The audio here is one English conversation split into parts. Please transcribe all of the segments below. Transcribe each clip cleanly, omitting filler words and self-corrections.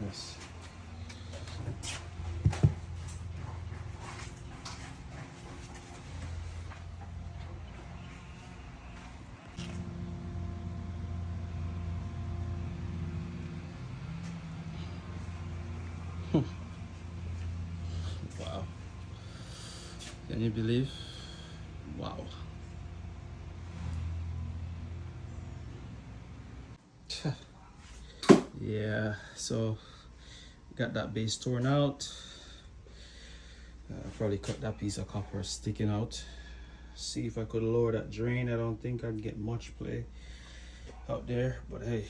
mess. Wow. Can you believe? Wow. Yeah, so got that base torn out. Probably cut that piece of copper sticking out. See if I could lower that drain. I don't think I'd get much play out there, but hey.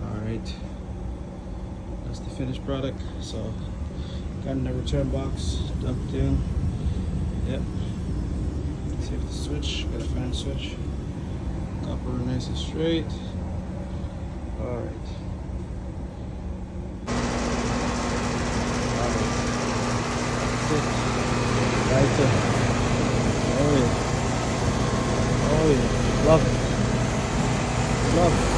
Alright, that's the finished product. So got in the return box, dumped in. Yep. Save the switch, got a fan switch. Copper nice and straight. Alright. Right there. Oh yeah. Oh yeah. Love it. Love it.